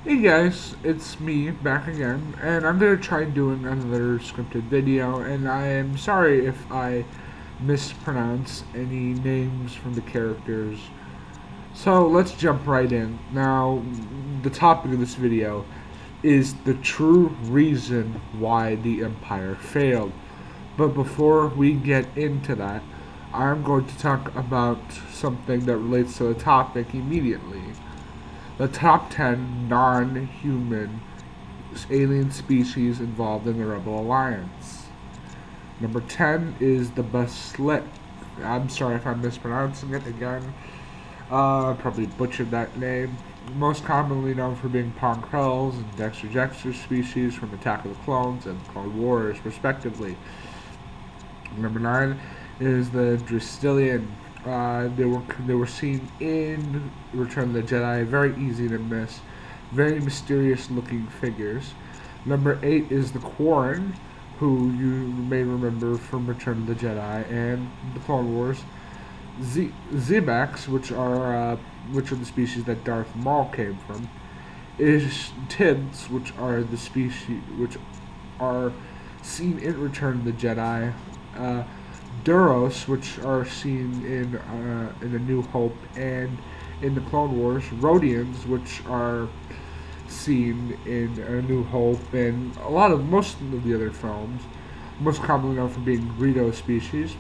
Hey guys, it's me back again, and I'm gonna try doing another scripted video, and I am sorry if I mispronounce any names from the characters. So let's jump right in. Now, the topic of this video is the true reason why the Empire failed. But before we get into that, I'm going to talk about something that relates to the topic immediately. The top 10 non-human alien species involved in the Rebel Alliance. Number 10 is the Basilisk. I'm sorry if I'm mispronouncing it again. Probably butchered that name. Most commonly known for being Pong Krell's and Dexter Jettster's species from Attack of the Clones and Clone Wars, respectively. Number 9 is the Dristilian. They were seen in Return of the Jedi. Very easy to miss. Very mysterious looking figures. Number 8 is the Quarren, who you may remember from Return of the Jedi and the Clone Wars. Zebaks, which are the species that Darth Maul came from. Is Tids, which are the species which are seen in Return of the Jedi. Duros, which are seen in A New Hope and in the Clone Wars. Rodians, which are seen in A New Hope and most of the other films, most commonly known for being Greedo species.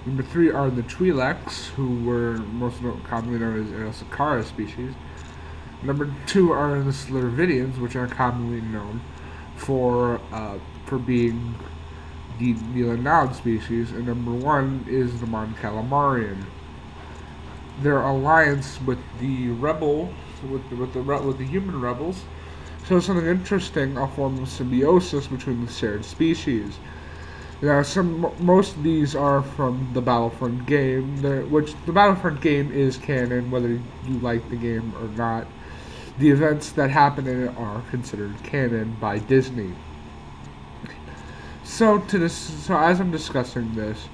Number 3 are the Twi'leks, who were most commonly known as Sakara species. Number 2 are the Slurvidians, which are commonly known for being the Leonard species, and number 1 is the Mon Calamarian. Their alliance with the rebels, with the human rebels, shows something interesting: a form of symbiosis between the shared species. Now, most of these are from the Battlefront game, which the Battlefront game is canon, whether you like the game or not. The events that happen in it are considered canon by Disney. So as I'm discussing this,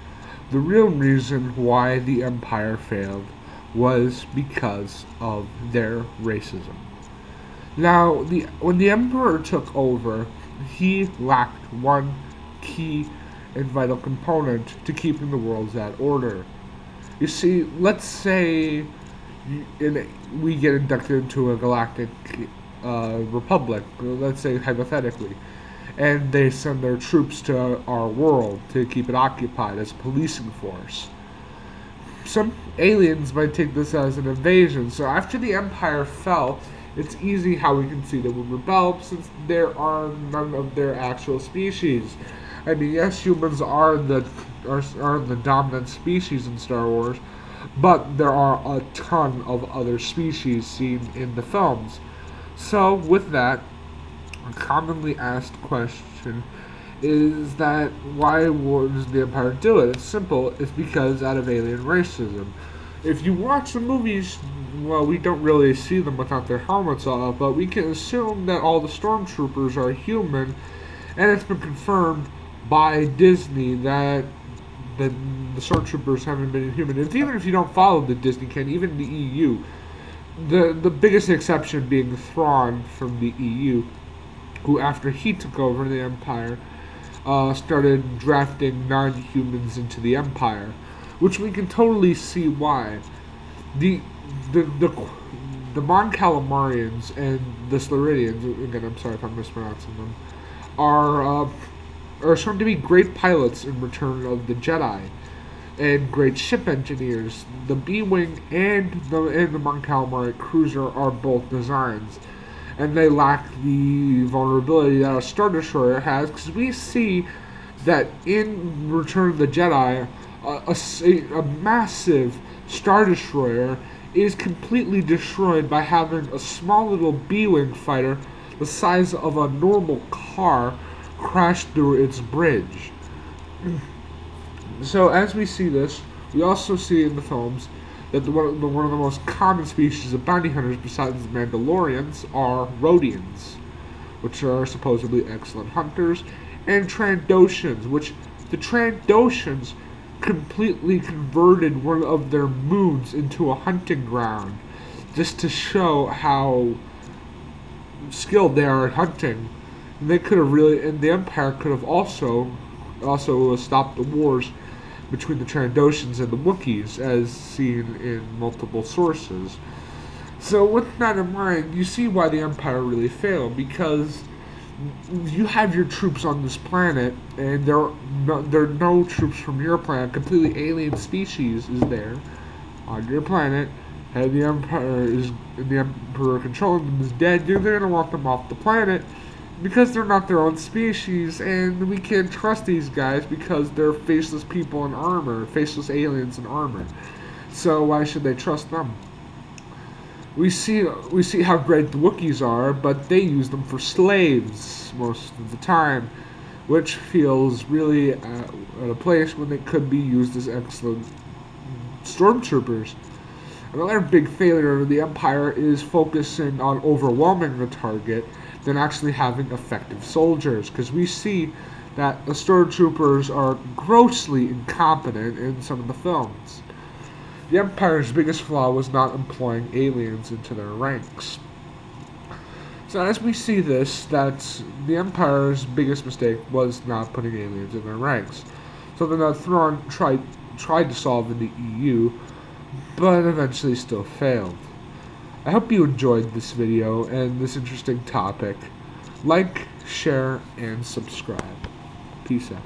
the real reason why the Empire failed was because of their racism. Now, when the Emperor took over, he lacked one key and vital component to keeping the world's at order. You see, let's say we get inducted into a galactic republic, let's say hypothetically, and they send their troops to our world to keep it occupied as a policing force. Some aliens might take this as an invasion, so after the Empire fell, it's easy how we can see they would rebel since there are none of their actual species. I mean, yes, humans are the dominant species in Star Wars, but there are a ton of other species seen in the films. So, with that, a commonly asked question is that why does the Empire do it? It's simple. It's because out of alien racism. If you watch the movies, well, we don't really see them without their helmets off, but we can assume that all the stormtroopers are human, and it's been confirmed by Disney that the stormtroopers haven't been human. Even if you don't follow the Disney canon, even the EU, the biggest exception being Thrawn from the EU, who after he took over the Empire, started drafting non-humans into the Empire, which we can totally see why. The the the the Mon Calamarians and the Sluridians, again, I'm sorry if I'm mispronouncing them, are shown to be great pilots in Return of the Jedi, and great ship engineers. The B-wing and the Mon Calamari cruiser are both designs, and they lack the vulnerability that a Star Destroyer has, because we see that in Return of the Jedi, a massive Star Destroyer is completely destroyed by having a small little B-wing fighter the size of a normal car crash through its bridge. So as we see this, we also see in the films that one of the most common species of bounty hunters besides the Mandalorians are Rodians, which are supposedly excellent hunters, and Trandoshans, which the Trandoshans completely converted one of their moons into a hunting ground, just to show how skilled they are at hunting, they could have really, and the Empire could have also stopped the wars between the Trandoshans and the Wookiees, as seen in multiple sources. So with that in mind, you see why the Empire really failed, because you have your troops on this planet, and there are no troops from your planet. Completely alien species is there on your planet, and the Emperor controlling them is dead. They're gonna want them off the planet because they're not their own species, and we can't trust these guys because they're faceless people in armor, faceless aliens in armor. So why should they trust them? We see how great the Wookiees are, but they use them for slaves most of the time, which feels really at a place when they could be used as excellent stormtroopers. Another big failure of the Empire is focusing on overwhelming the target than actually having effective soldiers, because we see that the stormtroopers are grossly incompetent in some of the films. The Empire's biggest flaw was not employing aliens into their ranks. So as we see this, that the Empire's biggest mistake was not putting aliens in their ranks. Something that Thrawn tried to solve in the EU, but eventually still failed. I hope you enjoyed this video and this interesting topic. Like, share, and subscribe. Peace out.